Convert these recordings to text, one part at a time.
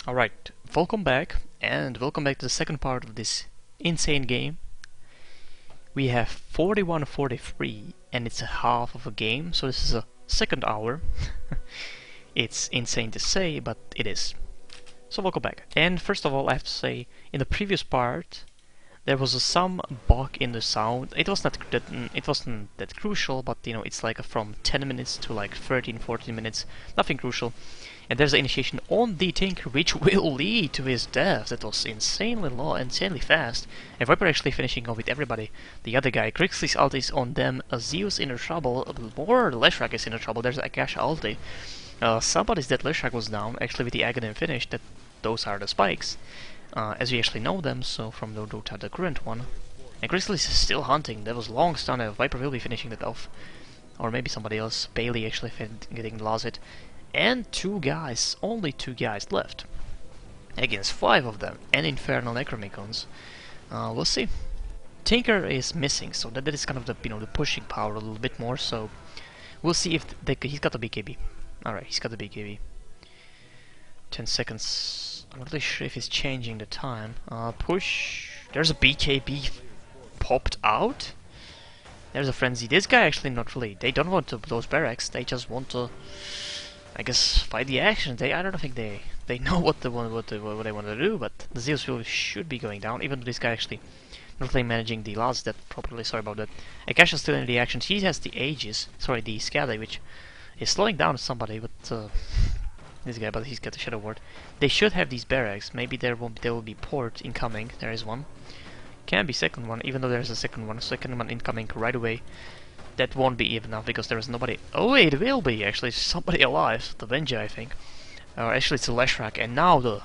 Alright, welcome back, and welcome back to the second part of this insane game. We have 41:43, and it's a half of a game, so this is a second hour. It's insane to say, but it is. So welcome back. And first of all, I have to say, in the previous part, there was some bug in the sound. It wasn't that crucial, but you know, it's like from 10 minutes to like 13-14 minutes, nothing crucial. And there's an initiation on the Tinker, which will lead to his death. That was insanely low, insanely fast. And Rapier actually finishing off with everybody. The other guy, Grixly's ult is on them. Zeus in trouble. More Leshrac is in trouble. There's Akasha ulti. Somebody's dead Leshrac was down. Actually, with the Aghanim finish, those are the spikes. As we actually know them, so from the DotA, the current one. And Grixly's still hunting. That was long stun. Viper will be finishing that off. Or maybe somebody else. Bailey actually getting lost. And only two guys left. Against 5 of them, and Infernal Necromicons. We'll see. Tinker is missing, so that is kind of the the pushing power a little bit more. So we'll see if he's got a BKB. All right, he's got a BKB. 10 seconds. I'm not really sure if he's changing the time. Push. There's a BKB popped out. There's a frenzy. This guy actually not really. They don't want to those barracks. They just want to, I guess, fight the action. I don't think they know what they want to do. But the Zeus should be going down. Even though this guy actually not really managing the last death properly. Sorry about that. Akasha's still in the action. He has the Aegis. Sorry, the Scada, which is slowing down somebody. But this guy, but he's got the Shadow Ward. They should have these barracks. Maybe there will be port incoming. There is one. Can be second one, even though there's a second one incoming right away. That won't be even enough because there is nobody. Oh, it will be actually somebody alive. The Venja, I think. Actually, it's a Leshrac, and now the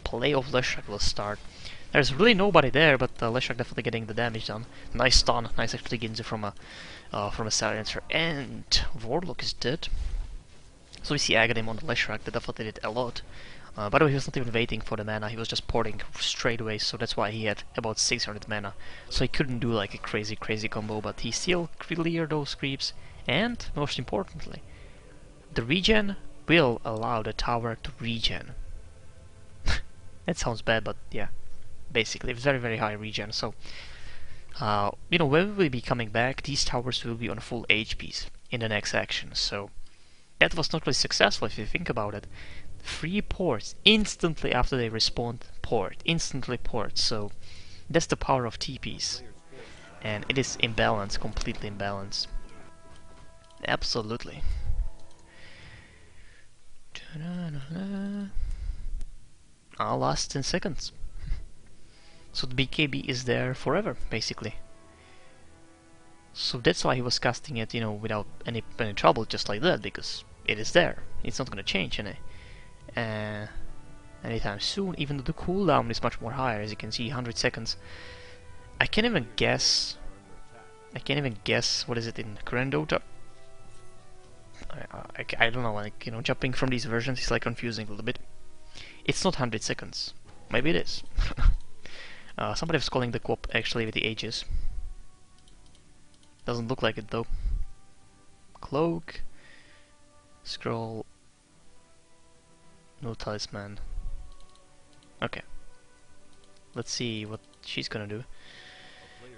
play of Leshrac will start. There's really nobody there, but Leshrac definitely getting the damage done. Nice stun, nice actually Ginzu from a silencer, and Warlock is dead. So we see Aghanim on the Leshrac. That definitely did a lot. By the way, he was not even waiting for the mana, he was just porting straight away, so that's why he had about 600 mana. So he couldn't do like a crazy combo, but he still cleared those creeps, and, most importantly, the regen will allow the tower to regen. That sounds bad, but yeah, basically, it's very high regen, so, when we will be coming back, these towers will be on full HPs in the next action, so that was not really successful if you think about it. 3 ports instantly after they respawn, instantly port, so that's the power of TPs, and it is imbalanced, completely imbalanced. Absolutely. Last 10 seconds. So the BKB is there forever, basically. So that's why he was casting it, without any trouble, just like that, because it is there. It's not gonna change anytime soon, even though the cooldown is much more higher. As you can see, 100 seconds. I can't even guess what is it in current DotA. I don't know, like, jumping from these versions is like confusing a little bit. It's not 100 seconds. Maybe it is. Somebody was calling the co-op actually with the Aegis. Doesn't look like it though. Cloak. Scroll. No talisman. Okay. Let's see what she's gonna do.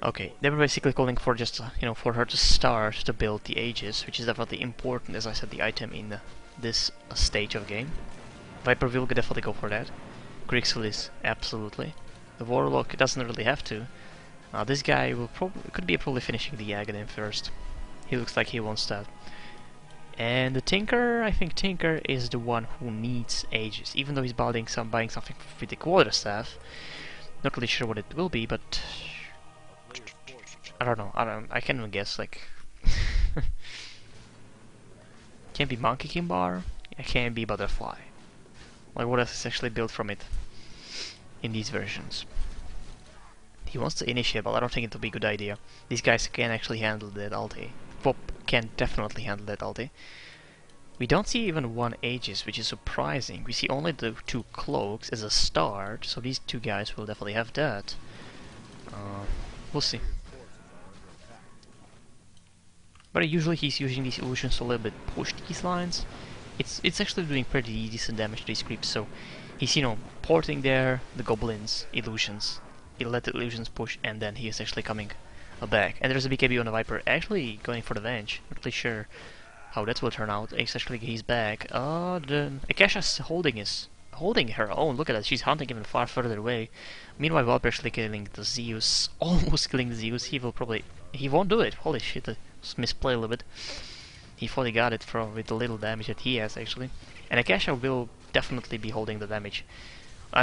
Okay, they were basically calling for just, for her to start to build the Aegis, which is definitely important, as I said, the item in this stage of game. Viper will definitely go for that. Grixlis, absolutely. The Warlock doesn't really have to. This guy could be probably finishing the Aghanim first. He looks like he wants that. And the Tinker, I think Tinker is the one who needs Aegis, even though he's buying something with the Quarterstaff. Not really sure what it will be, but I don't know. I can't even guess. Like, can't be Monkey King Bar. It can't be Butterfly. Like, what else is actually built from it in these versions? He wants to initiate, but I don't think it will be a good idea. These guys can actually handle that ulti. Vop can definitely handle that ulti. We don't see even one Aegis, which is surprising. We see only the 2 cloaks as a start, so these 2 guys will definitely have that. We'll see. But usually he's using these illusions to a little bit push these lines. it's actually doing pretty decent damage to these creeps. So he's, you know, porting there the goblins, illusions. He'll let the illusions push, and then he is actually coming back. And there's a BKB on the Viper, actually going for the Venge. Not really sure how that will turn out. Especially he's back. The Akasha's holding her own. Look at that, she's hunting even far further away. Meanwhile, Viper actually killing the Zeus, almost killing the Zeus. He won't do it. Holy shit, I misplayed a little bit. He fully got it with the little damage that he has actually. And Akasha will definitely be holding the damage.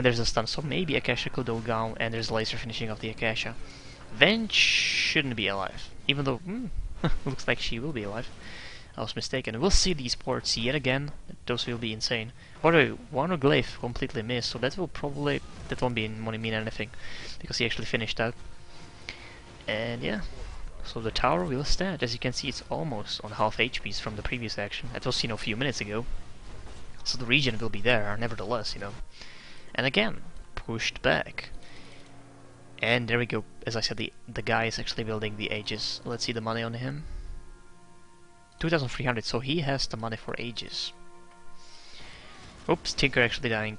There's a stun, so maybe Akasha could go down, and there's laser finishing of the Akasha. Venge shouldn't be alive, even though looks like she will be alive. I was mistaken. We'll see these ports yet again. Those will be insane. By the way, one Glyph completely missed, so that won't mean anything, because he actually finished that. And yeah, so the tower will stand. As you can see, it's almost on half HPs from the previous action. That was, you know, a few minutes ago. So the regen will be there, nevertheless, you know. And again, pushed back. And there we go. As I said, the guy is actually building the Aegis. Let's see the money on him. 2,300, so he has the money for Aegis. Oops, Tinker actually dying.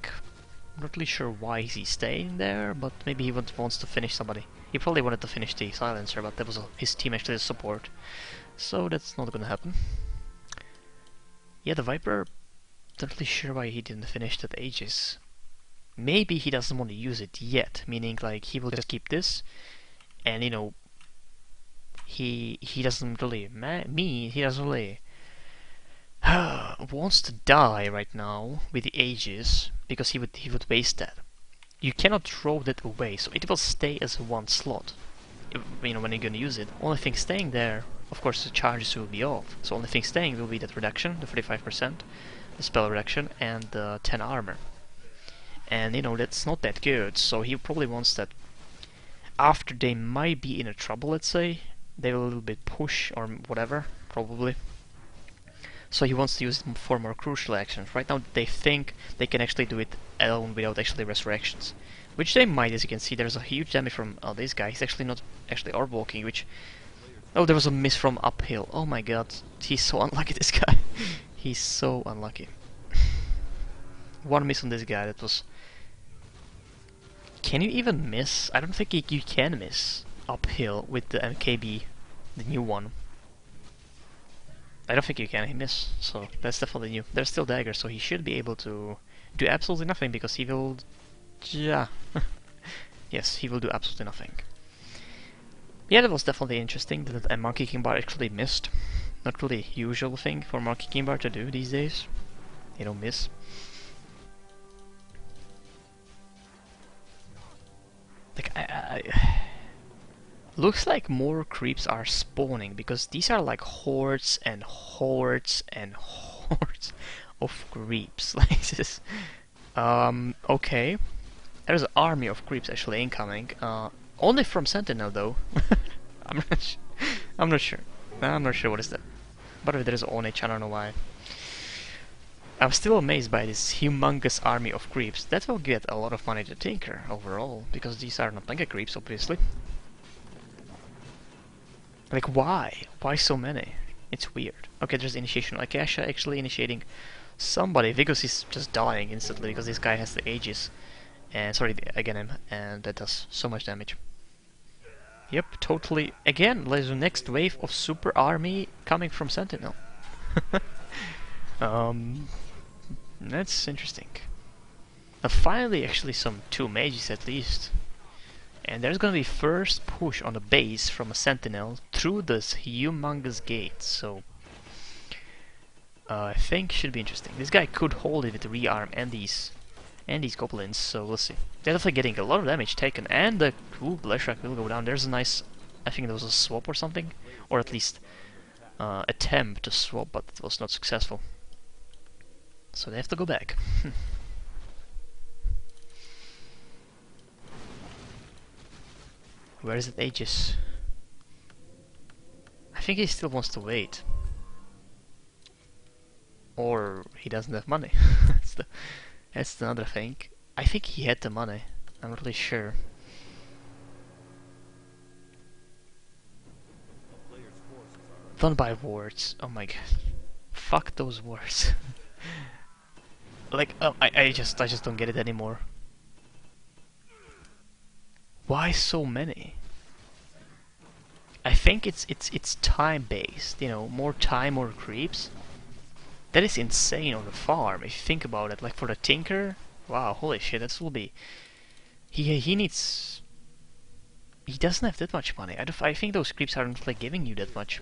Not really sure why he's staying there, but maybe he wants to finish somebody. He probably wanted to finish the Silencer, but that was his team actually support. So that's not gonna happen. Yeah, the Viper, not really sure why he didn't finish that Aegis. Maybe he doesn't want to use it yet, meaning like he will just keep this, and you know, he doesn't really wants to die right now with the Aegis, because he would waste that. You cannot throw that away, so it will stay as one slot. You know, when you're gonna use it. Only thing staying there, of course, the charges will be off. So only thing staying will be that reduction, the 35%, the spell reduction, and the 10 armor. And you know, that's not that good, so he probably wants that after they might be in a trouble, let's say, they will a little bit push or whatever, probably. So he wants to use it for more crucial actions. Right now they think they can actually do it alone without actually resurrections. Which they might, as you can see. There's a huge damage from this guy. He's actually not actually orb walking, which... Oh, there was a miss from uphill. Oh my god. He's so unlucky, this guy. He's so unlucky. One miss on this guy, that was... Can you even miss? I don't think you can miss uphill with the MKB, the new one. I don't think you can miss, so that's definitely new. There's still daggers, so he should be able to do absolutely nothing, because he will... Yeah. Yes, he will do absolutely nothing. Yeah, that was definitely interesting that a Monkey King bar actually missed. Not really a usual thing for Monkey King bar to do these days. They don't miss. Like, looks like more creeps are spawning, because these are like hordes and hordes and hordes of creeps. Like this. Okay. There's an army of creeps actually incoming. Only from Sentinel though. I'm not sure. I'm not sure what is that. By the way, there's Onich, I don't know why. I'm still amazed by this humongous army of creeps. That will get a lot of money to Tinker overall, because these are not mega creeps, obviously. Like, why? Why so many? It's weird. Okay, there's initiation. Akasha actually initiating somebody. Vigos is just dying instantly because this guy has the Aegis. And sorry, again him, and that does so much damage. Yep, totally. Again, there's the next wave of super army coming from Sentinel. That's interesting. Finally, actually, some 2 mages at least. And there's gonna be first push on the base from a Sentinel through this humongous gate, so... I think should be interesting. This guy could hold it with the rearm and these goblins, so we'll see. They're definitely getting a lot of damage taken, and the Bleshrak will go down. There's a nice... I think there was a swap or something, or at least attempt to swap, but it was not successful. So they have to go back. Where is it, Aegis? I think he still wants to wait. Or he doesn't have money. That's another thing. I think he had the money. I'm not really sure. Don't buy wards. Oh my god. Fuck those wards. Like, I just don't get it anymore. Why so many? I think it's time based, you know, more time, more creeps. That is insane on the farm, if you think about it. Like for the Tinker, wow, holy shit, that will be. He needs. He doesn't have that much money. I think those creeps aren't like giving you that much.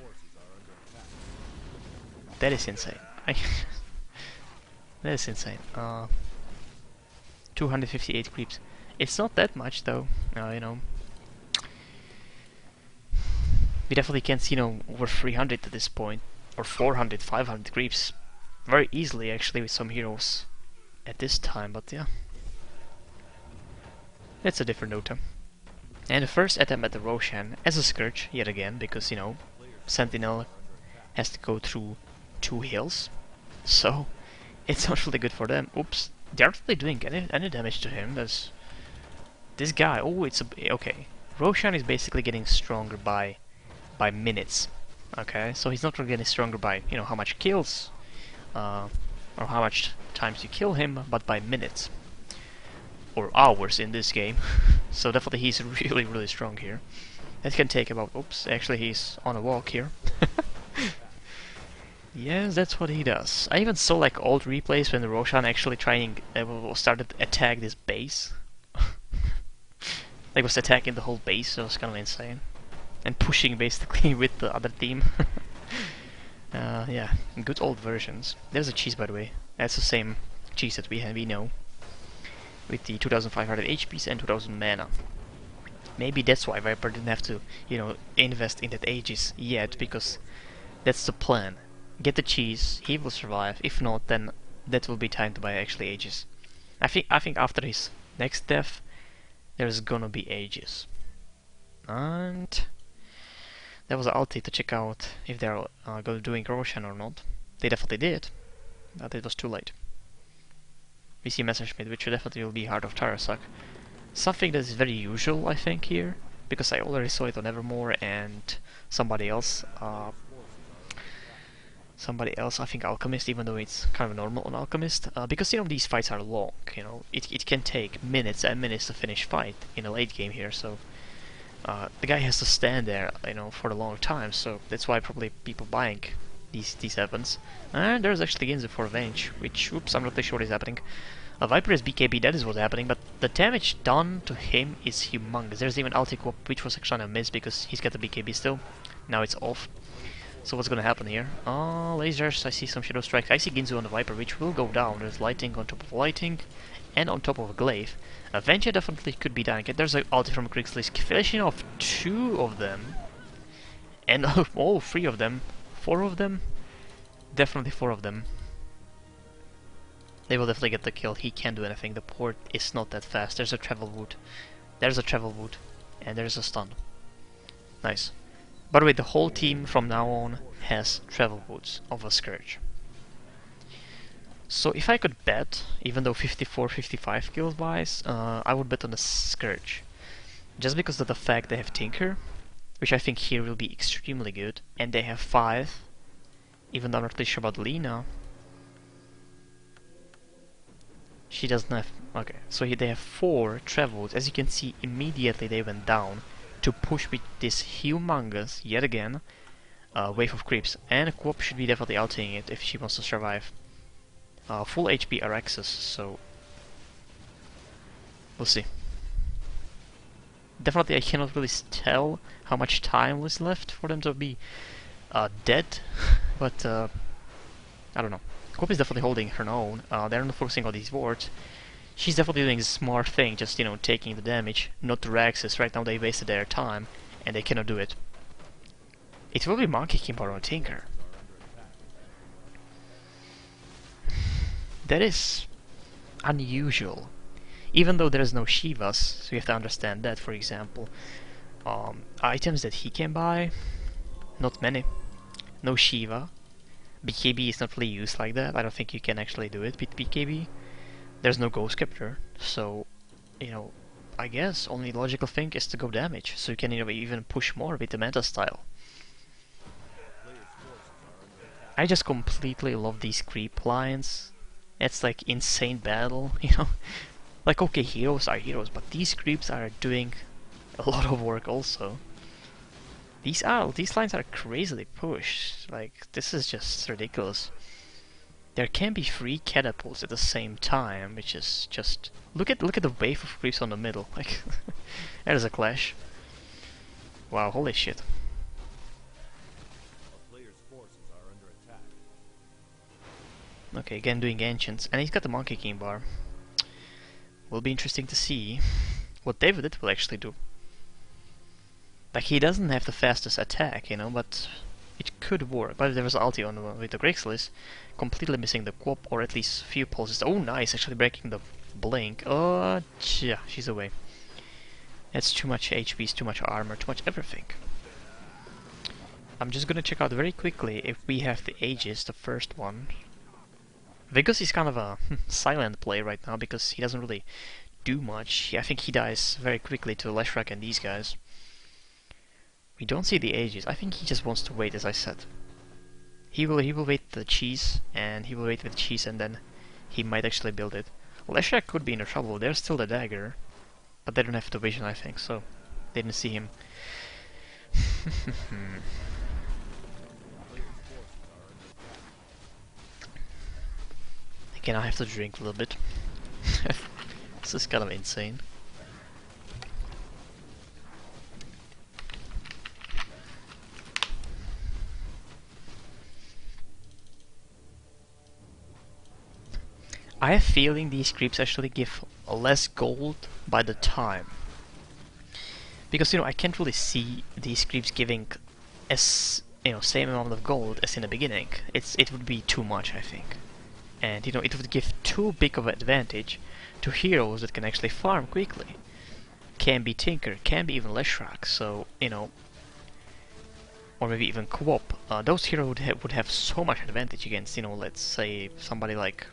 That is insane. That is insane. 258 creeps. It's not that much though. You know. We definitely can't see, you know, over 300 at this point, or 400, 500 creeps very easily actually with some heroes at this time, but yeah. That's a different Dota. And the first attempt at the Roshan as a Scourge, yet again, because, you know, Sentinel has to go through 2 hills, so it's not really good for them. Oops, they aren't really doing any damage to him. There's this guy. Oh, it's a okay. Roshan is basically getting stronger by minutes. Okay, so he's not really getting stronger by, you know, how much kills or how much times you kill him, but by minutes or hours in this game. So definitely he's really strong here. That can take about, oops, actually he's on a walk here. Yes, that's what he does. I even saw like old replays when the Roshan actually started to attack this base. Like was attacking the whole base, so it was kind of insane. And pushing basically with the other team. Yeah, good old versions. There's a cheese, by the way. That's the same cheese that we know. With the 2500 HPs and 2000 mana. Maybe that's why Viper didn't have to, you know, invest in that Aegis yet, because that's the plan. Get the cheese, he will survive. If not, then that will be time to buy actually Aegis. I think after his next death, there's gonna be Aegis. And that was an ulti to check out if they're doing Roshan or not. They definitely did, but it was too late. We see Messerschmitt, which definitely will be Heart of Tarasak. Something that is very usual, I think, here, because I already saw it on Evermore and somebody else, I think Alchemist, even though it's kind of normal on Alchemist, because, you know, these fights are long, you know, it can take minutes and minutes to finish fight in a late game here, so the guy has to stand there, you know, for a long time, so that's why probably people buying these weapons. And there's actually Ginzu for Revenge, which, oops, I'm not really sure what is happening. Viper is BKB, that is what's happening, but the damage done to him is humongous. There's even ulti Quop, which was actually a miss because he's got the BKB still. Now it's off. So what's gonna happen here? Lasers, I see some Shadow Strikes. I see Ginzu on the Viper, which will go down. There's lighting on top of lighting, and on top of a glaive. Avenger definitely could be dying. There's an ulti from Kriegslisk, finishing off 2 of them. And all 3 of them. 4 of them? Definitely 4 of them. They will definitely get the kill. He can't do anything. The port is not that fast. There's a travel wood. There's a travel wood. And there's a stun. Nice. By the way, the whole team from now on has travel woods of a Scourge. So if I could bet, even though 54-55 kills wise, I would bet on the Scourge. Just because of the fact they have Tinker, which I think here will be extremely good, and they have 5, even though I'm not really sure about Lina. She doesn't have... okay, so here they have 4 travels. As you can see, immediately they went down to push with this humongous, yet again, wave of creeps. And Quop should be definitely ulting it if she wants to survive. Full HP Araxes, so... we'll see. Definitely I cannot really tell how much time was left for them to be dead, but I don't know. Quop is definitely holding her own. They're not focusing on these wards. She's definitely doing a smart thing, just, you know, taking the damage, not to Raxus. Right now they wasted their time, and they cannot do it. It will be Monkey King or Tinker. That is unusual. Even though there is no Shivas, so you have to understand that, for example. Items that he can buy, not many. No Shiva. BKB is not really used like that. I don't think you can actually do it with BKB. There's no Ghost Scepter, so, you know, I guess only logical thing is to go damage, so you can, you know, even push more with the meta style. I just completely love these creep lines. It's like insane battle, Like, okay, heroes are heroes, but these creeps are doing a lot of work also. These lines are crazily pushed. Like, this is just ridiculous. There can be 3 catapults at the same time, which is just look at the wave of creeps on the middle. Like, that is a clash. Wow, holy shit. Okay, again doing ancients, and he's got the Monkey King bar. Will be interesting to see what David will actually do. Like, he doesn't have the fastest attack, but it could work. But there was ulti on with the Grixis, completely missing the Quop, or at least few pulses. Oh, nice, actually breaking the blink. Oh, yeah, she's away. That's too much HP, too much armor, too much everything. I'm just gonna check out very quickly if we have the Aegis, the first one. Vigos is kind of a silent play right now because he doesn't really do much. I think he dies very quickly to Leshrac and these guys. We don't see the Aegis. I think he just wants to wait, as I said. He will wait the cheese, and he will wait with the cheese, and then he might actually build it. Leshrac could be in trouble. There's still the dagger, but they don't have the vision, I think, so they didn't see him. Again, I have to drink a little bit. This is kind of insane. I have a feeling these creeps actually give less gold by the time. Because, I can't really see these creeps giving same amount of gold as in the beginning. It would be too much, I think. And, it would give too big of an advantage to heroes that can actually farm quickly. Can be Tinker, can be even Leshrac, so, or maybe even Quop. Those heroes would have so much advantage against, let's say somebody like,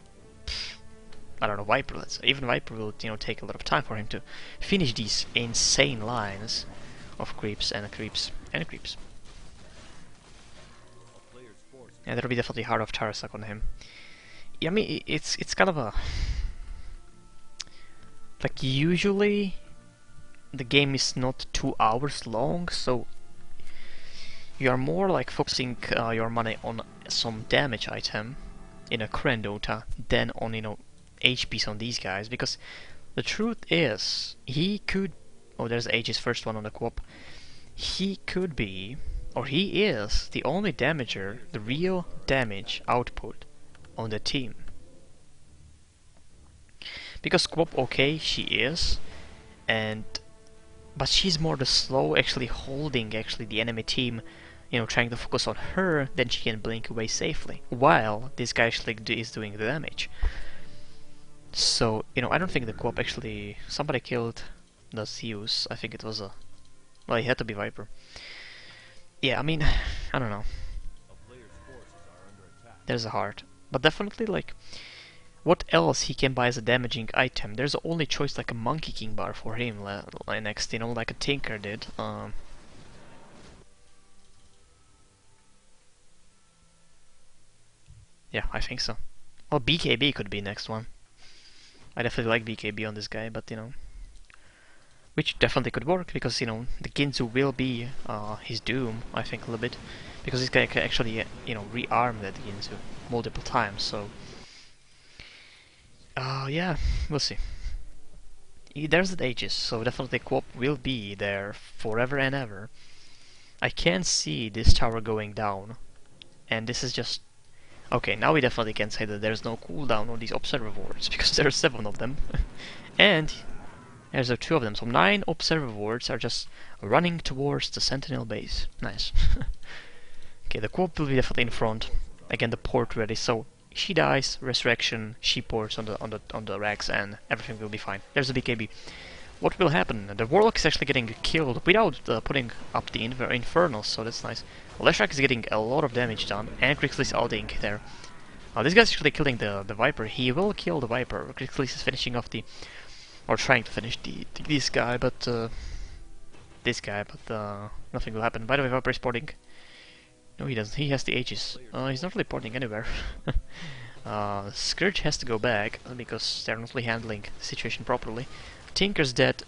I don't know, Viper, let's say. Even Viper will, take a lot of time for him to finish these insane lines of creeps and creeps and creeps. And there'll be definitely Heart of Tarasak on him. Yeah, I mean, it's kind of a... Like, usually the game is not 2 hours long, so you are more like focusing your money on some damage item in a current DotA than on, HPs on these guys, because the truth is, he could... Oh, there's Aegis, first one on the Quop. He could be, or he is, the only damager, the real damage output on the team. Because Quop, okay, she is, but she's more the slow, actually holding the enemy team, trying to focus on her, then she can blink away safely, while this guy actually is doing the damage. So, I don't think the Quop actually... Somebody killed the Zeus. I think it was a... Well, it had to be Viper. Yeah, I mean, I don't know. There's a heart. But definitely, like, what else he can buy as a damaging item? There's the only choice, like a Monkey King bar for him next, like a Tinker did. Yeah, I think so. Well, BKB could be next one. I definitely like BKB on this guy, but which definitely could work, because the Ginzu will be his doom, I think, a little bit, because this guy can actually rearm that Ginzu multiple times. So yeah, we'll see. There's the Aegis, so definitely Quop will be there forever and ever. I can see this tower going down, and this is just... Okay, now we definitely can say that there's no cooldown on these observer wards, because there are 7 of them. And there's 2 of them, so 9 observer wards are just running towards the sentinel base. Nice. Okay, the Quop will be definitely in front. Again, the port ready, so she dies, resurrection, she ports on the racks, and everything will be fine. There's the BKB. What will happen? The Warlock is actually getting killed without putting up the Infernals, so that's nice. Leshrac is getting a lot of damage done, and Grixis is ulting there. This guy's actually killing the Viper. He will kill the Viper. Grixis is finishing off or trying to finish this guy, but nothing will happen. By the way, Viper is porting. No, he doesn't. He has the Aegis. He's not really porting anywhere. Scourge has to go back because they're not really handling the situation properly. Tinker's dead,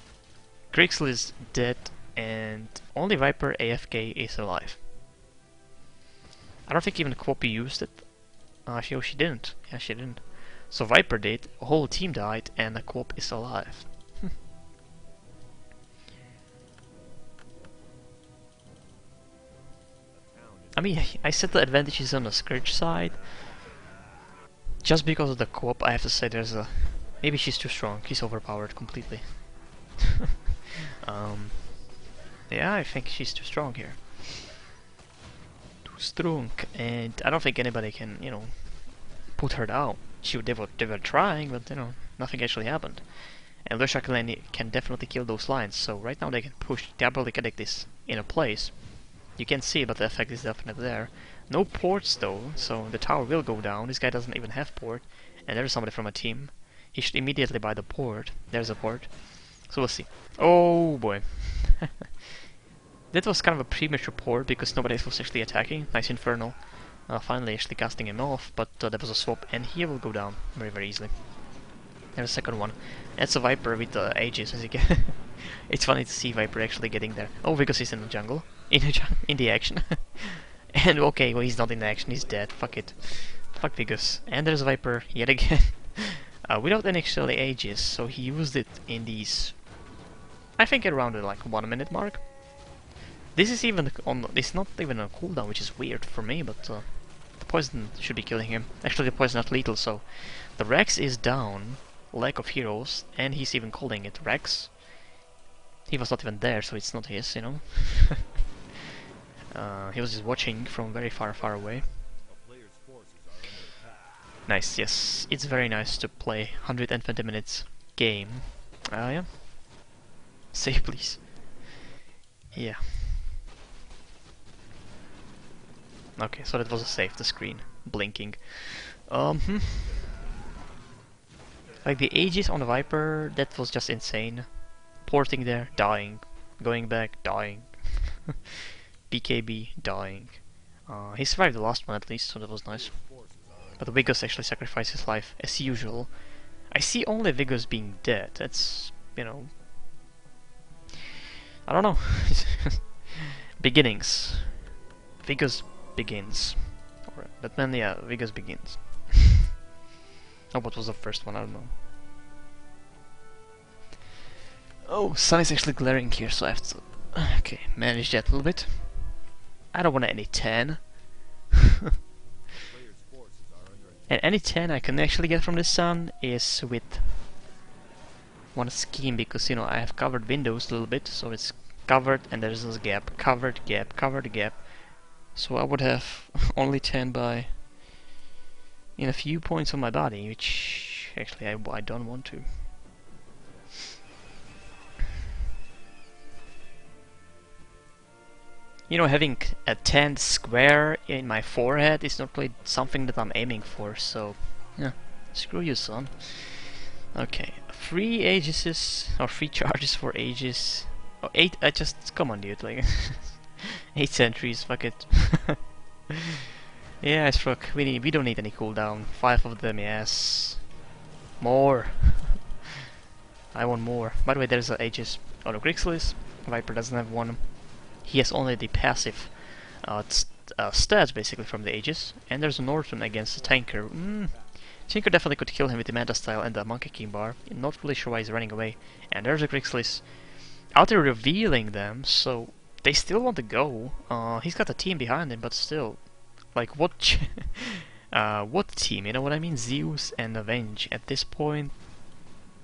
Grixel is dead, and only Viper AFK is alive. I don't think even Quoppy used it. She didn't. Yeah, she didn't. So Viper did, a whole team died, and the Quop is alive. I mean, I said the advantage is on the Scourge side. Just because of the co-op, I have to say there's a... Maybe she's too strong, she's overpowered completely. Yeah, I think she's too strong here. Too strong, and I don't think anybody can, you know, put her down. They were trying, but, you know, nothing actually happened. And Roshan can definitely kill those lines, so right now they can push Diabolic this in a place. You can see, but the effect is definitely there. No ports though, so the tower will go down. This guy doesn't even have port, and there's somebody from a team. He should immediately buy the port. There's a port. So we'll see. Oh boy. That was kind of a premature port because nobody else was actually attacking. Nice Infernal. Finally actually casting him off, but that was a swap, and he will go down very, very easily. There's a second one. That's a Viper with the Aegis, as you can. It's funny to see Viper actually getting there. Oh, because he's in the jungle. In the action. And okay, well, he's not in the action, he's dead. Fuck it. Fuck Vigus. And there's Viper yet again. Without any actually Aegis, so he used it in these... I think around the like 1 minute mark. This is even on... It's not even a cooldown, which is weird for me, but the poison should be killing him. Actually, the poison is not lethal, so... The Rex is down. Lack of heroes, and he's even calling it Rex. He was not even there, so it's not his, you know. He was just watching from very far, far away. Nice, yes. It's very nice to play 120 minutes game. Yeah. Save, please. Yeah. Okay, so that was a save, the screen blinking. Like the Aegis on the Viper, that was just insane. Porting there, dying. Going back, dying. BKB, dying. He survived the last one at least, so that was nice. But the Vigus actually sacrificed his life, as usual. I see only Vigus being dead, that's, you know... I don't know. Beginnings. Vigus begins. Alright, but then, yeah, Vigus begins. Oh, what was the first one? I don't know. Oh, sun is actually glaring here, so I have to... Okay, manage that a little bit. I don't want any 10. And any 10 I can actually get from the sun is with one scheme, because, you know, I have covered windows a little bit, so it's covered and there's this gap. Covered, gap, covered, gap. So I would have only 10 by... in a few points on my body, which actually I don't want to. You know, having a 10 square in my forehead is not really something that I'm aiming for, so yeah, screw you, son. Okay, 3 Aegises, or 3 charges for Aegis. Oh, 8, just, come on dude, like, 8 sentries, fuck it. Yeah, it's fuck, we don't need any cooldown, 5 of them, yes. More. I want more. By the way, there's an Aegis. Oh no, Grixel Viper doesn't have one. He has only the passive stats basically from the Aegis, and there's a Norton against the tanker. Tinker definitely could kill him with the Manta style and the Monkey King bar. Not really sure why he's running away. And there's a Grixlis out there revealing them, so they still want to go. He's got a team behind him, but still, like what? What team? You know what I mean? Zeus and Avenge. At this point,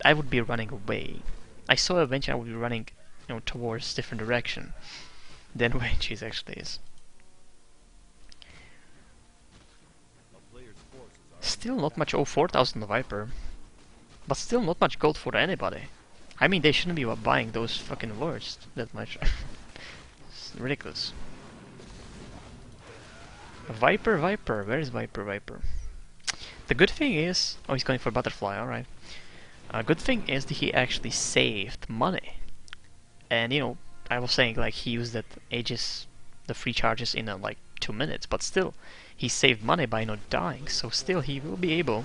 I would be running away. I saw Avenge, I would be running, you know, towards different direction than Avenge actually is. Still not much. Oh, 4,000 Viper, but still not much gold for anybody. I mean, they shouldn't be buying those fucking words that much. It's ridiculous. Viper, where is Viper? The good thing is, oh, he's going for butterfly. All right. Good thing is that he actually saved money, and you know, I was saying like he used that Aegis, the free charges in like 2 minutes, but still, he saved money by not dying, so still he will be able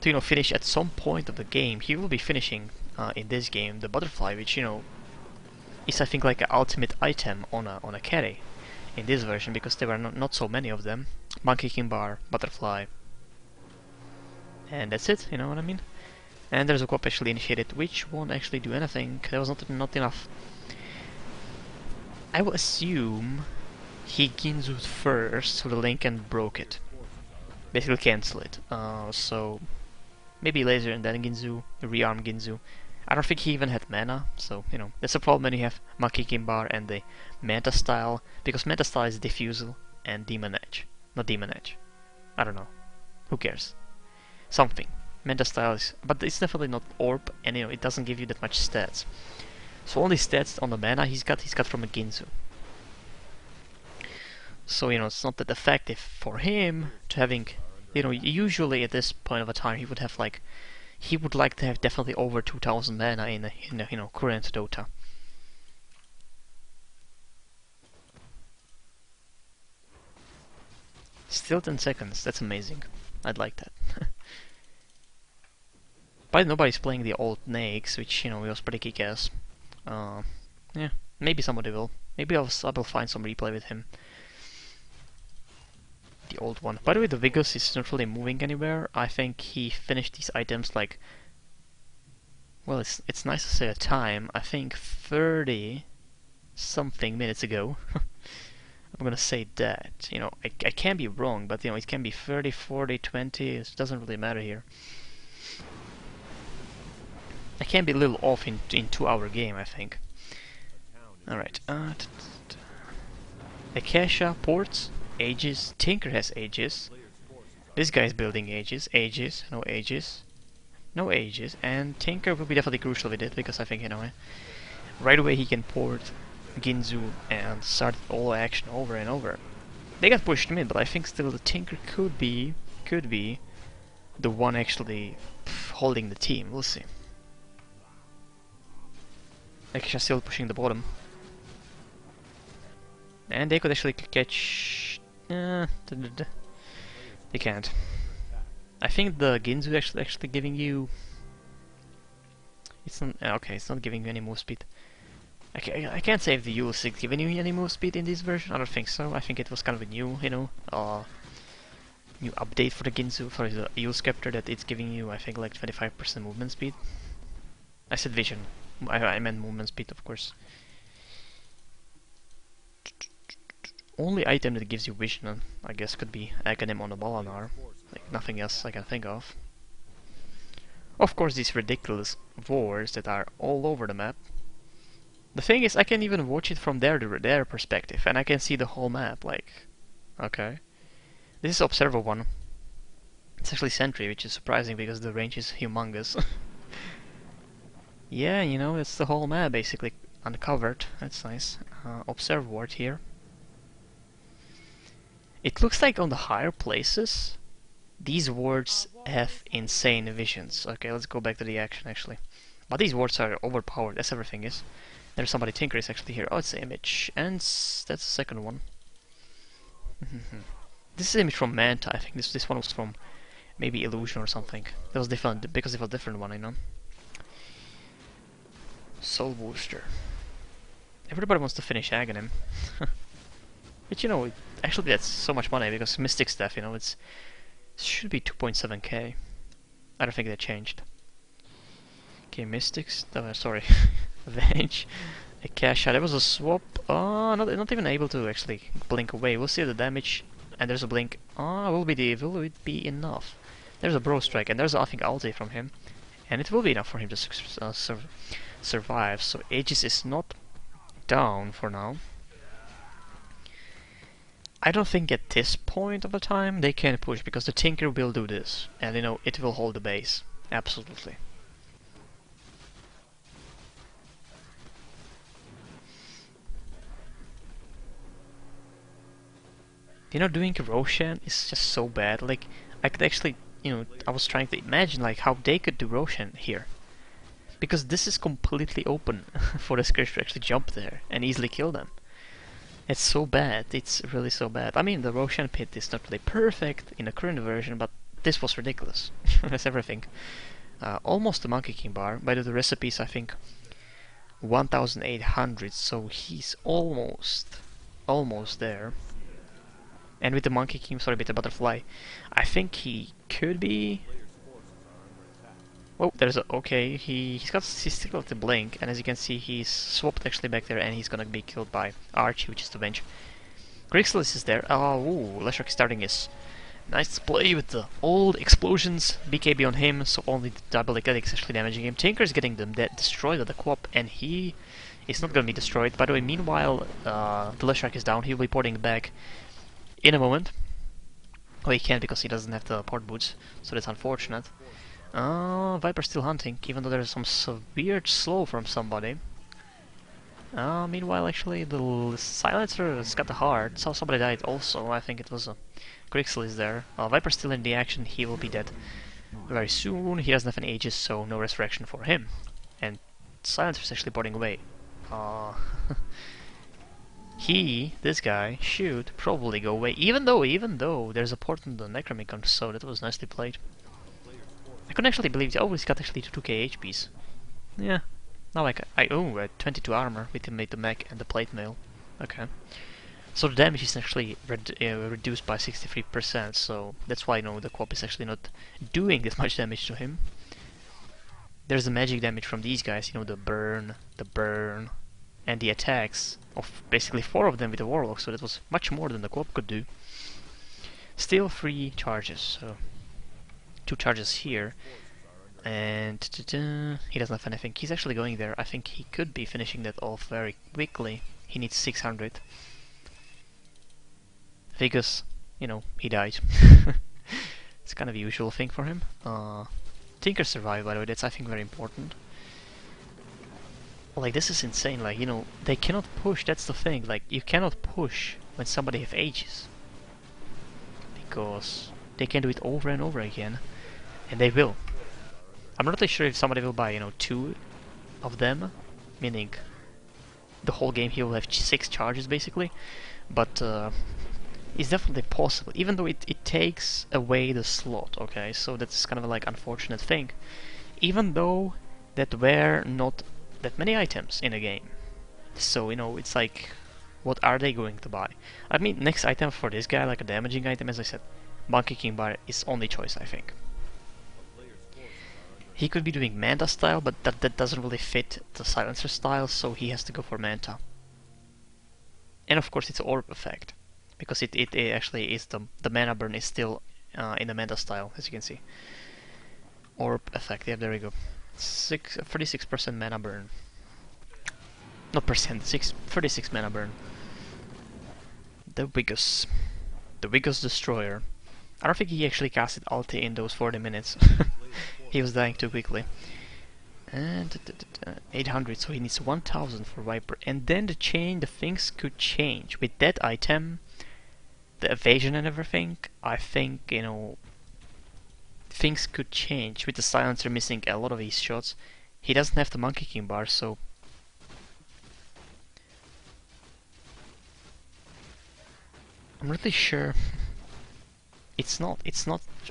to, you know, finish at some point of the game. He will be finishing in this game the butterfly, which, you know, is I think like an ultimate item on a carry in this version, because there were not so many of them. Monkey King Bar, butterfly, and that's it, you know what I mean? And there's a co-op actually initiated, which won't actually do anything. There was not enough. I will assume he Ginzu'd first, so the link and broke it. Basically cancel it. So maybe laser and then Ginzu, rearm Ginzu. I don't think he even had mana, so you know that's a problem when you have Monkey King Bar and the Manta style, because Manta style is Diffusal and Demon Edge, not Demon Edge. I don't know. Who cares? Something. Manta style is, but it's definitely not Orb, and you know it doesn't give you that much stats. So only stats on the mana he's got from a Ginzu. So you know it's not that effective for him to having, you know, usually at this point of a time he would have like, he would like to have definitely over 2000 mana in the you know current Dota. Still 10 seconds, that's amazing. I'd like that. But nobody's playing the old Nakes, which, you know, was pretty kick-ass. Yeah, maybe somebody will. Maybe I will find some replay with him. The old one. By the way, the Vigus is not really moving anywhere. I think he finished these items like... Well, it's nice to say a time. I think 30 something minutes ago. I'm gonna say that. You know, I can be wrong, but you know, it can be 30, 40, 20. It doesn't really matter here. I can be a little off in 2-hour game, I think. Alright. Akasha, ports, Aegis. Tinker has Aegis. This guy's building Aegis. Aegis, no Aegis. No Aegis. And Tinker will be definitely crucial with it, because I think, you know, right away he can port Ginzu and start all action over and over. They got pushed mid, but I think still the Tinker could be the one actually holding the team. We'll see. Akasha still pushing the bottom. And they could actually catch... they can't. I think the Ginzu actually giving you... It's not... Okay, it's not giving you any move speed. I can't say if the U06 giving you any move speed in this version. I don't think so. I think it was kind of a new, you know, new update for the Ginzu, for the Eulscepter, that it's giving you, I think, like 25% movement speed. I said vision. I meant movement speed, of course. Only item that gives you vision, I guess, could be Aghanim on the Balanar. Like, nothing else I can think of. Of course, these ridiculous wars that are all over the map. The thing is, I can even watch it from their perspective, and I can see the whole map, like... Okay. This is Observer 1. It's actually Sentry, which is surprising because the range is humongous. Yeah, you know, it's the whole map basically uncovered. That's nice. Observe ward here. It looks like on the higher places, these wards have insane visions. Okay, let's go back to the action actually. But these wards are overpowered, as everything is. There's somebody, Tinker is actually here. Oh, it's the image. And that's the second one. This is an image from Manta. I think this one was from maybe Illusion or something. That was different, because it was a different one, you know. Soul Booster. Everybody wants to finish Aghanim. But you know, actually that's so much money, because Mystic Staff, you know, it should be 2.7k. I don't think that changed. Okay, Mystics. Oh, sorry. Avenge. Akasha. There was a swap. Oh, not even able to actually blink away. We'll see the damage. And there's a blink. Oh, will it be enough? There's a Bro Strike, and there's I think ulti from him. And it will be enough for him to survive. So Aegis is not down for now. I don't think at this point of the time they can push, because the Tinker will do this. And you know, it will hold the base. Absolutely. You know, doing Roshan is just so bad. Like, I could actually, you know, I was trying to imagine like how they could do Roshan here. Because this is completely open for the Scourge to actually jump there and easily kill them. It's so bad, it's really so bad. I mean, the Roshan pit is not really perfect in the current version, but this was ridiculous. That's everything. Almost the Monkey King bar. By the recipes, I think 1800, so he's almost there. And with the Monkey King, sorry, with the butterfly, I think he could be. Oh, there's a okay. He's still got the blink, and as you can see, he's swapped actually back there, and he's gonna be killed by Archie, which is the bench. Grixlis is there. Oh, ooh, Leshrac starting his nice play with the old explosions. BKB on him, so only the double Ecletics actually damaging him. Tinker's getting them destroyed with the co-op, and he is not gonna be destroyed. By the way, meanwhile, the Leshrac is down. He'll be porting back in a moment. Oh, he can't because he doesn't have the port boots, so that's unfortunate. Viper's still hunting, even though there's some weird slow from somebody. Meanwhile, actually, the silencer's got the heart, so somebody died also. I think it was a Grixlis there. Viper's still in the action, he will be dead very soon. He doesn't have any Aegis, so no resurrection for him. And silencer's actually boarding away. This guy, should probably go away, even though there's a port on the Necromicon, so that was nicely played. I couldn't actually believe. Oh, he's got actually 2k HPs. Yeah. Now I own 22 armor with the mech and the plate mail. Okay. So the damage is actually reduced by 63%. So that's why the co-op is actually not doing this much damage to him. There's the magic damage from these guys. The burn, and the attacks of basically 4 of them with the warlock. So that was much more than the co-op could do. Still 3 charges. So 2 charges here, and he doesn't have anything. He's actually going there. I think he could be finishing that off very quickly. He needs 600 because he died. It's kind of a usual thing for him. Tinker survived, by the way. That's, I think, very important. Like, this is insane. Like, they cannot push. That's the thing. Like, you cannot push when somebody have Aegis, because they can do it over and over again. And they will. I'm not really sure if somebody will buy, 2 of them, meaning the whole game he will have 6 charges basically, but it's definitely possible, even though it takes away the slot, okay, so that's kind of like unfortunate thing, even though that were not that many items in the game. So, it's like, what are they going to buy? I mean, next item for this guy, like a damaging item, as I said, Monkey King bar is only choice, I think. He could be doing Manta style, but that doesn't really fit the Silencer style, so he has to go for Manta. And of course it's Orb effect, because it actually is the mana burn is still in the Manta style, as you can see. Orb effect, yeah, there we go. 36% mana burn. Not percent, 36 mana burn. The Wiggles Destroyer. I don't think he actually casted ulti in those 40 minutes. He was dying too quickly. And 800, so he needs 1000 for Viper. And then the things could change. With that item, the evasion and everything, I think, things could change. With the Silencer missing a lot of his shots, he doesn't have the Monkey King bar, so I'm really sure. It's not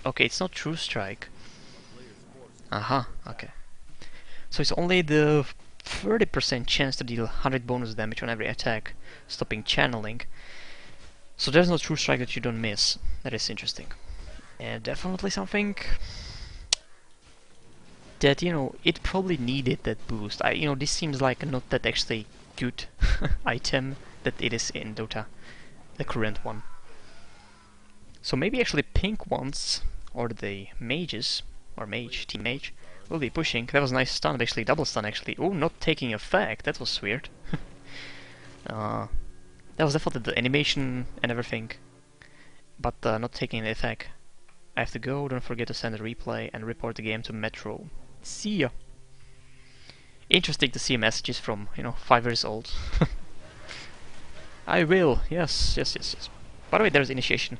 okay, it's not True Strike. Okay. So it's only the 30% chance to deal 100 bonus damage on every attack, stopping channeling. So there's no True Strike that you don't miss. That is interesting. And definitely something that, it probably needed that boost. This seems like not that actually good item that it is in Dota, the current one. So maybe actually pink ones, or the mages, or mage, team mage, will be pushing. That was a nice stun, actually, double stun actually. Oh, not taking effect, that was weird. That was definitely the animation and everything, but not taking the effect. I have to go, don't forget to send a replay and report the game to Metro. See ya! Interesting to see messages from, 5 years old. I will, yes. By the way, there's initiation.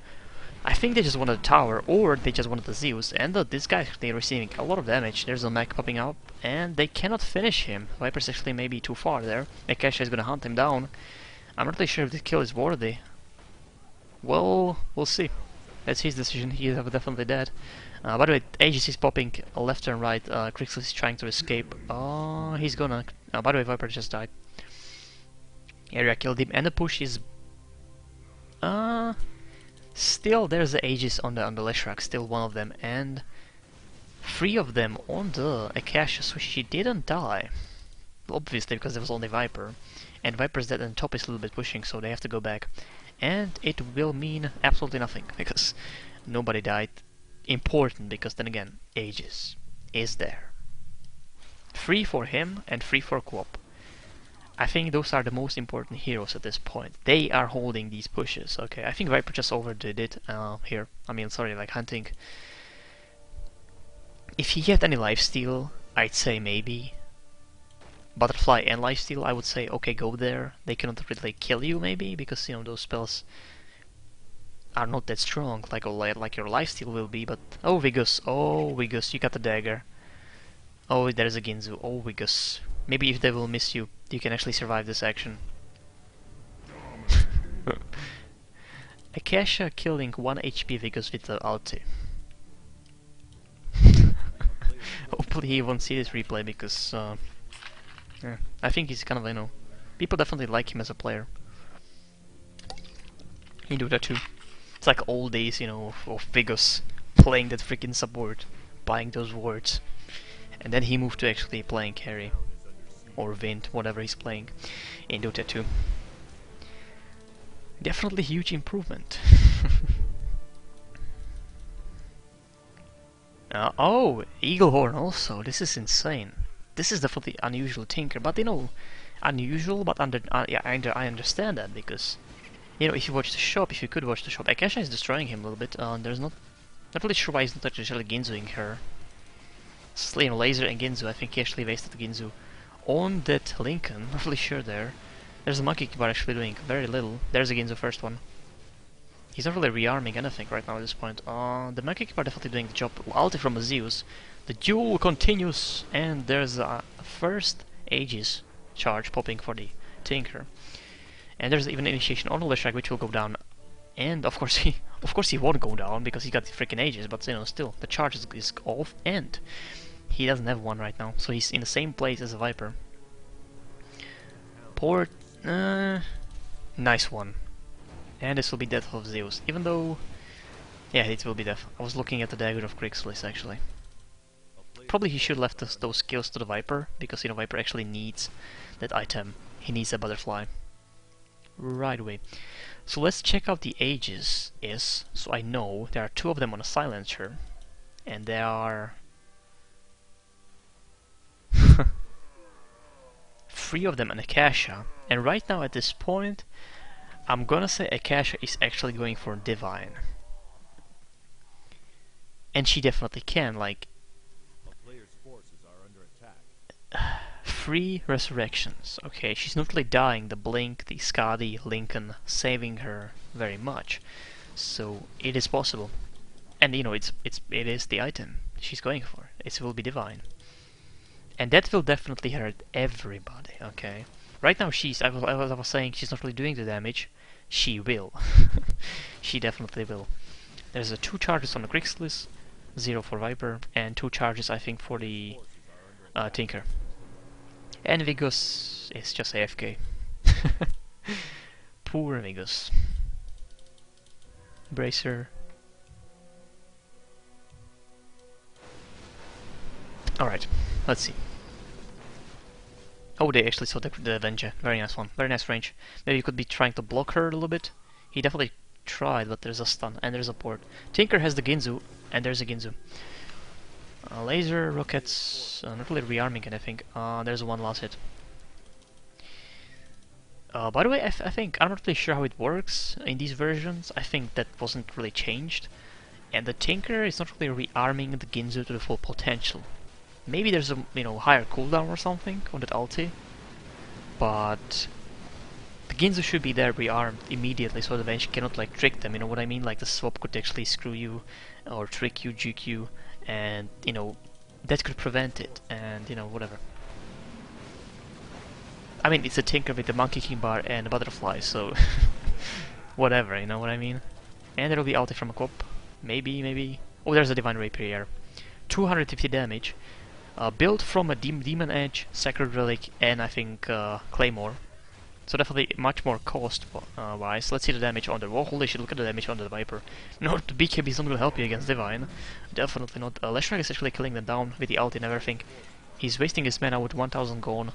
I think they just wanted a tower, or they just wanted the Zeus, and this guy they're receiving a lot of damage. There's a mech popping up, and they cannot finish him. Viper's actually maybe too far there. Akasha is gonna hunt him down. I'm not really sure if the kill is worthy. Well, we'll see. That's his decision. He is definitely dead. By the way, Aegis is popping left and right. Crixus is trying to escape. Oh, he's gonna. By the way, Viper just died. Area killed him, and the push is. Still, there's the Aegis on the Leshrac. Still one of them, and 3 of them on the Akasha. So she didn't die. Obviously, because there was only Viper, and Viper's dead, and top is a little bit pushing, so they have to go back. And it will mean absolutely nothing because nobody died. Important because then again, Aegis is there. 3 for him and 3 for Quop. I think those are the most important heroes at this point. They are holding these pushes. Okay, I think Viper just overdid it here. I mean, sorry, like hunting. If he had any lifesteal, I'd say maybe. Butterfly and lifesteal, I would say okay, go there. They cannot really kill you maybe because you know those spells are not that strong like your lifesteal will be. But oh Vigus, you got the dagger. Oh, there's a Ginzu. Oh Vigus, maybe if they will miss you, you can actually survive this action. Akasha killing 1 HP Vigus with the ulti. Hopefully he won't see this replay because yeah, I think he's kind of, you know, people definitely like him as a player. He do that too. It's like old days, you know, of Vigus playing that freaking support, buying those wards, and then he moved to actually playing carry or Vint, whatever he's playing in Dota 2. Definitely huge improvement. Oh, Eaglehorn also. This is insane. This is definitely unusual Tinker, but you know, unusual, but yeah, I understand that because you know, if you watch the shop, if you could watch the shop, Akasha is destroying him a little bit. There's not really sure why he's not actually Ginzuing her. Slaying Laser and Ginzu, I think he actually wasted Ginzu on that Lincoln. Not really sure there. There's a Monkey Bar actually doing very little. There's a Ginzu first one. He's not really rearming anything right now at this point. The Monkey Bar definitely doing the job. Ulti from a Zeus. The duel continues, and there's a first Aegis charge popping for the Tinker. And there's even initiation on the Leshrac, which will go down. And of course he won't go down because he got the freaking Aegis, but you know, still the charge is off, and he doesn't have one right now, so he's in the same place as a Viper. Port, nice one. And this will be death of Zeus, even though, yeah, it will be death. I was looking at the dagger of Crixlis actually. Probably he should have left those skills to the Viper, because you know Viper actually needs that item. He needs a butterfly. Right away. So let's check out the Aegis is, so I know there are 2 of them on a silencer, and there are 3 of them on Akasha, and right now at this point I'm gonna say Akasha is actually going for Divine. And she definitely can, like 3 resurrections. Okay, she's not really dying. The Blink, the Skadi, Lincoln saving her very much. So it is possible. And you know, it is the item she's going for. It will be Divine. And that will definitely hurt everybody, okay? Right now she's I was saying she's not really doing the damage. She will. She definitely will. There's 2 charges on the Crixlis, 0 for Viper, and 2 charges I think for the Tinker. And Vigus is just AFK. Poor Vigus. Bracer. Alright, let's see. Oh, they actually saw the Avenger. Very nice one. Very nice range. Maybe you could be trying to block her a little bit. He definitely tried, but there's a stun and there's a port. Tinker has the Ginzu, and there's a Ginzu. Laser, rockets, not really rearming anything. There's one last hit. By the way, I think, I'm not really sure how it works in these versions. I think that wasn't really changed. And the Tinker is not really rearming the Ginzu to the full potential. Maybe there's a higher cooldown or something on that ulti. But the Ginzu should be there rearmed immediately so the bench cannot like trick them, you know what I mean? Like the swap could actually screw you or trick you, juke you, and you know that could prevent it, and you know whatever. I mean, it's a Tinker with the Monkey King bar and a butterfly, so whatever, you know what I mean? And there'll be ulti from a Quop. Maybe, maybe. Oh, there's a Divine Rapier. 250 damage. Built from a Demon Edge, Sacred Relic, and I think Claymore. So definitely much more cost wise. Let's see the damage on the wall. Holy shit, look at the damage on the Viper. No, the BKB is not going to help you against Divine. Definitely not. Leshrac is actually killing them down with the ult and everything. He's wasting his mana with 1000 gone.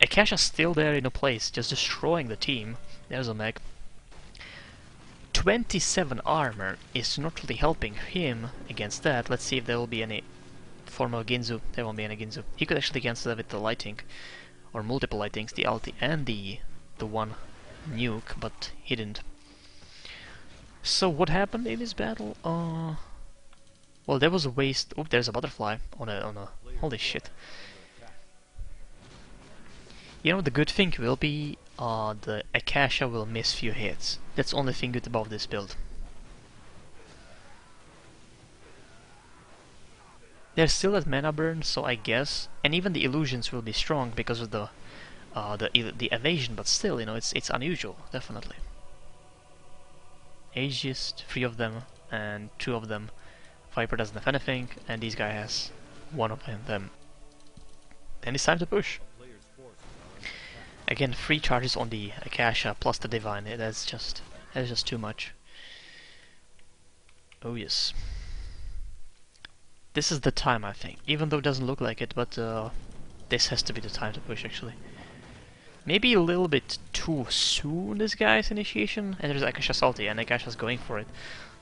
Akasha's still there in a place, just destroying the team. There's a mech. 27 armor is not really helping him against that. Let's see if there will be any formal Ginzu. There won't be any Ginzu. He could actually cancel that with the lighting. Or multiple lightings, the ulti and the one nuke, but he didn't. So what happened in this battle? Well, there was a waste. Oh, there's a butterfly on a. Holy shit! You know, the good thing will be the Akasha will miss few hits. That's the only thing good about this build. There's still that mana burn, so I guess, and even the illusions will be strong because of the evasion. But still, you know, it's unusual, definitely. Aegis, 3 of them, and 2 of them. Viper doesn't have anything, and this guy has 1 of them. And it's time to push. Again, 3 charges on the Akasha plus the Divine. That's just too much. Oh yes. This is the time, I think. Even though it doesn't look like it, but this has to be the time to push, actually. Maybe a little bit too soon, this guy's initiation. And there's Akasha Salty, and Akasha's going for it.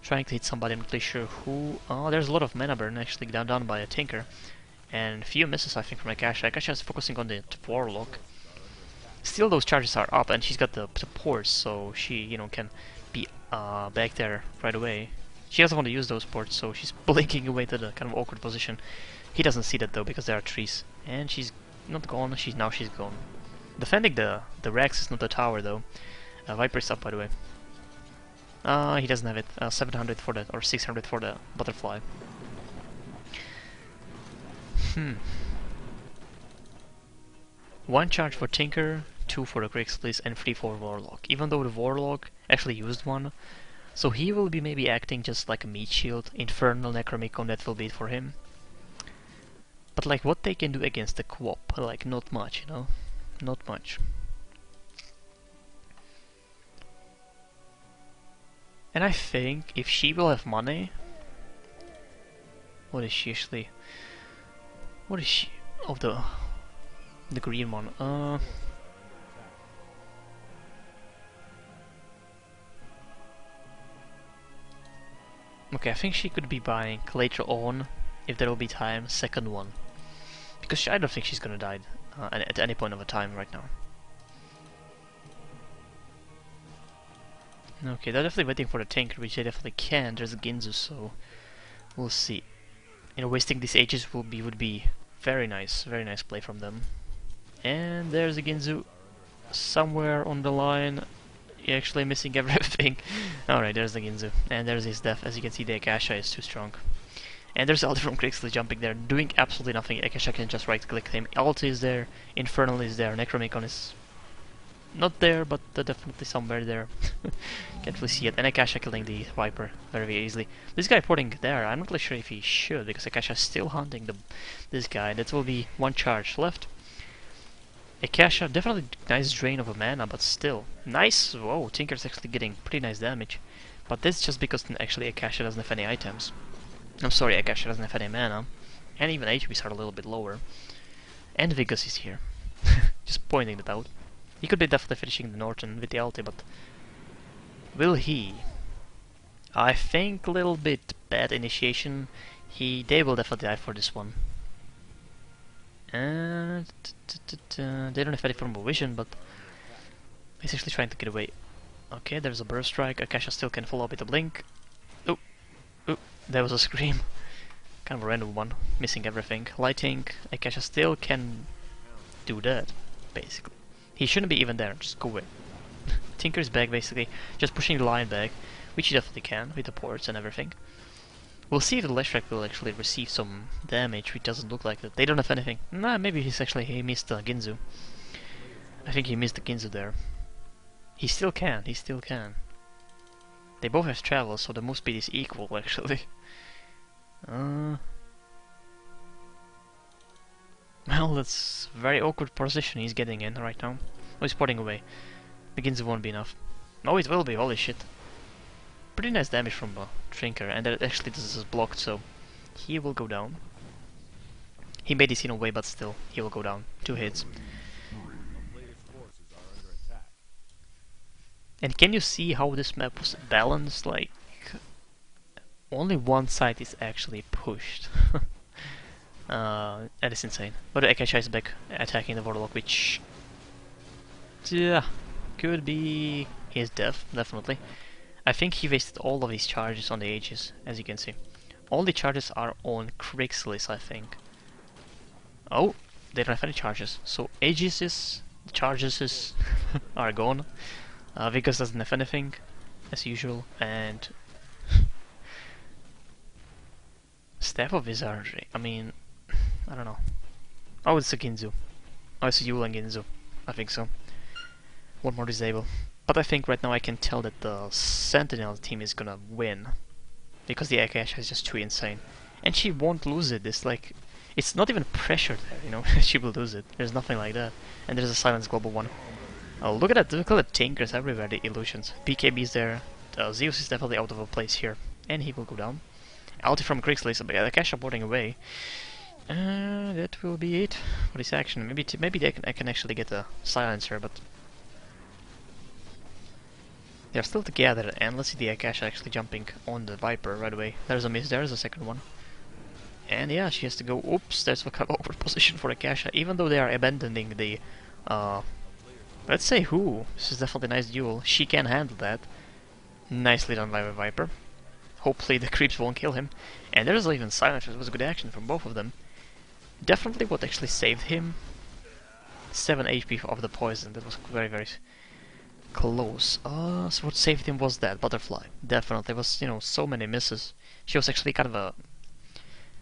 Trying to hit somebody, I'm not really sure who. Oh, there's a lot of mana burn, actually, done by a Tinker. And few misses, I think, from Akasha. Akasha is focusing on the Warlock. Still, those charges are up, and she's got the ports, so she, you know, can be back there right away. She doesn't want to use those ports, so she's blinking away to the kind of awkward position. He doesn't see that though, because there are trees. And she's not gone, she's gone. Defending the Rex is not the tower though. Viper is up, by the way. He doesn't have it. 700 for that, or 600 for the butterfly. One charge for Tinker, 2 for the Grixis, and 3 for Warlock. Even though the Warlock actually used one, so he will be maybe acting just like a meat shield. Infernal Necromicon, that will be it for him. But like what they can do against the Quop, like not much, you know? Not much. And I think if she will have money... What is she actually? What is she? Oh, the green one. Okay, I think she could be buying later on, if there will be time, second one. Because I don't think she's gonna die at any point of a time right now. Okay, they're definitely waiting for the Tinker, which they definitely can. There's a Ginzu, so we'll see. You know, wasting these ages would be very nice play from them. And there's a Ginzu somewhere on the line. You're actually missing everything. Alright, there's the Ginzu. And there's his death. As you can see, the Akasha is too strong. And there's Ulti from Grixis jumping there, doing absolutely nothing. Akasha can just right-click him. Ulti is there, Infernal is there, Necromicon is not there, but definitely somewhere there. Can't really see it. And Akasha killing the Viper very easily. This guy porting there, I'm not really sure if he should, because Akasha is still hunting this guy. That will be 1 charge left. Akasha, definitely nice drain of a mana, but still. Nice! Whoa, Tinker's actually getting pretty nice damage. But that's just because actually Akasha doesn't have any items. I'm sorry, Akasha doesn't have any mana. And even HPs are a little bit lower. And Vigus is here. Just pointing that out. He could be definitely finishing the Norton with the ulti, but... will he? I think a little bit bad initiation. They will definitely die for this one. And they don't have any form of vision, but he's actually trying to get away. Okay, there's a burst strike. Akasha still can follow up with a blink. Oh, oh, there was a scream. Kind of a random one, missing everything. Lighting. Akasha still can do that, basically. He shouldn't be even there. Just go away. Tinker's back, basically, just pushing the line back, which he definitely can with the ports and everything. We'll see if the Leshrac will actually receive some damage, which doesn't look like that. They don't have anything. Nah, maybe he missed Ginzu. I think he missed the Ginzu there. He still can, he still can. They both have travel, so the move speed is equal actually. Well, that's a very awkward position he's getting in right now. Oh, he's porting away. The Ginzu won't be enough. Oh, it will be, holy shit. Pretty nice damage from Trinker, and that actually this is blocked, so he will go down. He made his away, but still, he will go down. 2 hits. And can you see how this map was balanced? Like, only one side is actually pushed. That is insane. But the Akasha is back attacking the Warlock, which... yeah, could be his death, definitely. I think he wasted all of his charges on the Aegis, as you can see. All the charges are on Crixlis, I think. Oh, they don't have any charges. So Aegis' charges are gone. Vikas doesn't have anything, as usual, and... Staff of Wizardry, I mean... I don't know. Oh, it's a Ginzu. Oh, it's a Yule and Ginzu. I think so. One more disable. But I think right now I can tell that the Sentinel team is gonna win. Because the Akasha is just too insane. And she won't lose it. It's like... it's not even pressure there, you know. She will lose it. There's nothing like that. And there's a Silence Global 1. Oh, look at that. Look at the Tinkers everywhere, the illusions. BKB is there. Zeus is definitely out of a place here. And he will go down. Ulti from Crixlis, but Akasha boarding away. That will be it for this action. Maybe I can actually get a silencer, but... they're still together, and let's see the Akasha actually jumping on the Viper right away. There's a miss, there's a second one. And yeah, she has to go... oops, that's a kind of awkward position for Akasha, even though they are abandoning the... let's say who. This is definitely a nice duel. She can handle that. Nicely done by the Viper. Hopefully the creeps won't kill him. And there's even silencers. It was a good action from both of them. Definitely what actually saved him. 7 HP of the poison. That was very, very close. So what saved him was that butterfly. Definitely. There was, you know, so many misses. She was actually kind of a...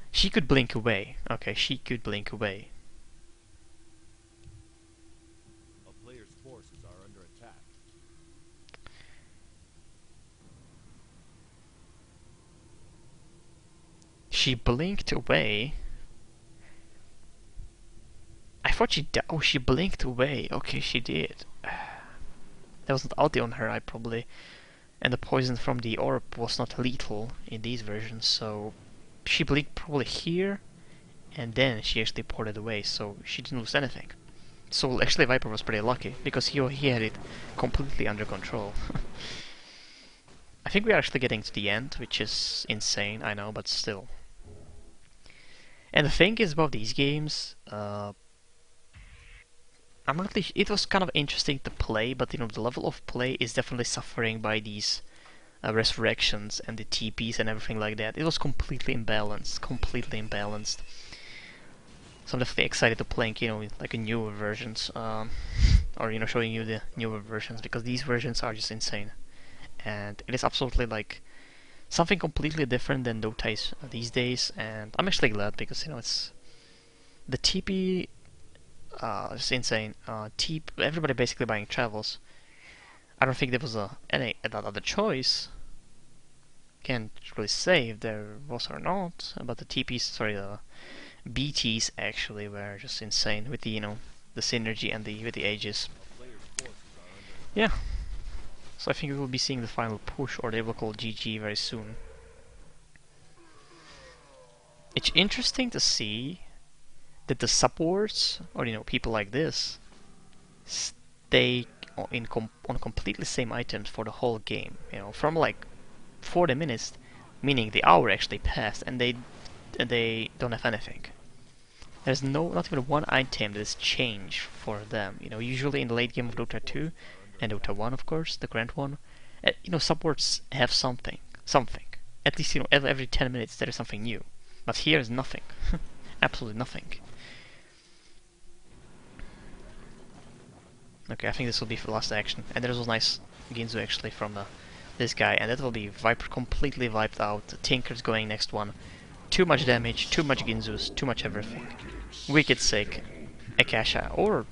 she could blink away. Okay, she could blink away. A player's forces are under attack. She blinked away. I thought she oh, she blinked away. Okay, she did. There wasn't ulti on her, I probably... and the poison from the orb was not lethal in these versions, so... she blinked probably here, and then she actually ported away, so she didn't lose anything. So actually Viper was pretty lucky, because he had it completely under control. I think we are actually getting to the end, which is insane, I know, but still. And the thing is about these games, I'm not really... it was kind of interesting to play, but you know, the level of play is definitely suffering by these resurrections and the TPs and everything like that. It was completely imbalanced, So I'm definitely excited to playing, you know, like a newer versions, or you know, showing you the newer versions, because these versions are just insane, and it is absolutely like something completely different than DotA these days. And I'm actually glad, because you know, it's the TP. It's insane. Everybody basically buying travels. I don't think there was any other choice. Can't really say if there was or not, but the TPs, sorry, the BTs actually were just insane with the, you know, the synergy and with the Aegis. Yeah. So I think we will be seeing the final push, or they will call GG very soon. It's interesting to see that the supports, or you know, people like this, stay on completely same items for the whole game. You know, from like 40 minutes, meaning the hour actually passed, and they don't have anything. There's not even one item that is changed for them. You know, usually in the late game of Dota 2 and Dota 1, of course, the grand one, you know, supports have something. At least, you know, every 10 minutes there is something new. But here is nothing. Absolutely nothing. Okay, I think this will be for the last action. And there was a nice Ginzu actually from this guy, and that will be Viper completely wiped out. Tinker's going next one. Too much damage, too much Ginzus, too much everything. Wicked sick. Akasha, or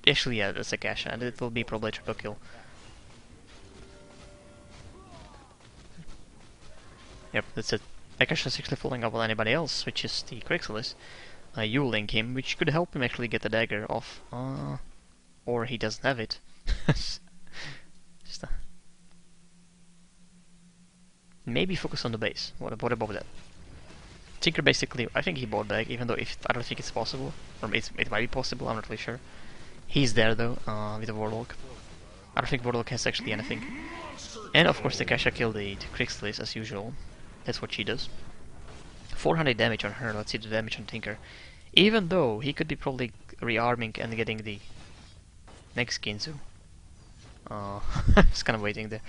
Actually, yeah, that's a cash, and it will be probably a triple kill. Yep, that's it. Akash is actually following up on anybody else, which is the Crixalis. You link him, which could help him actually get the dagger off. Or he doesn't have it. Just, maybe focus on the base. What about that? Tinker basically, I think he bought back, even though I don't think it's possible. Or it might be possible, I'm not really sure. He's there though, with the Warlock. I don't think Warlock has actually anything. And of course the Kasha killed the Crixalis as usual. That's what she does. 400 damage on her, let's see the damage on Tinker. Even though he could be probably rearming and getting the next Ginzu. Just kind of waiting there.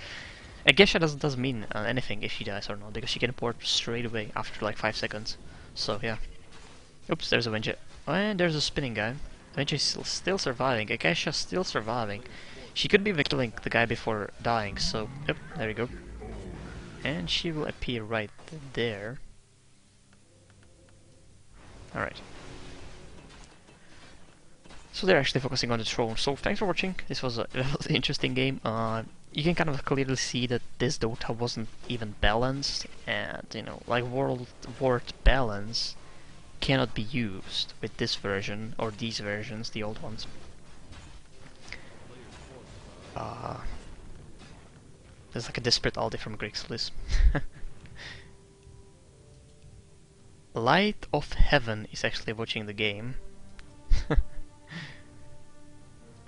I guess that doesn't mean anything if she dies or not, because she can port straight away after like 5 seconds. So yeah. Oops, there's a Wenja. And there's a spinning guy. Wenja is still surviving. Akasha's still surviving. She could be killing the guy before dying, so yep, there we go. And she will appear right there. Alright. So they're actually focusing on the throne. So thanks for watching. This was an interesting game. You can kind of clearly see that this DotA wasn't even balanced, and you know, like world balance cannot be used with this version or these versions, the old ones. There's like a desperate ulti from Grixlis. Light of Heaven is actually watching the game.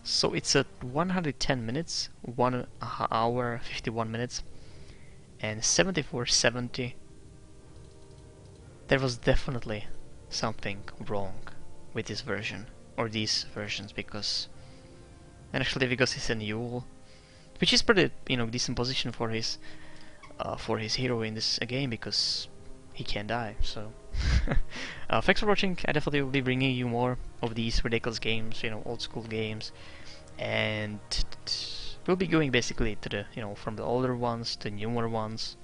So it's at 110 minutes, 1 hour 51 minutes, and 74:70. There was definitely something wrong with this version, or these versions, because it's a Yule, which is pretty, you know, decent position for his hero in this game, because he can't die. So thanks for watching. I definitely will be bringing you more of these ridiculous games, you know, old school games, and we'll be going basically to the, you know, from the older ones to newer ones,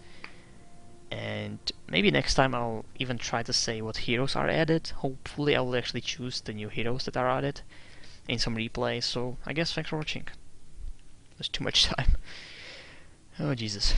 and maybe next time I'll even try to say what heroes are added. Hopefully I will actually choose the new heroes that are added in some replay. So I guess thanks for watching. There's too much time. Oh Jesus.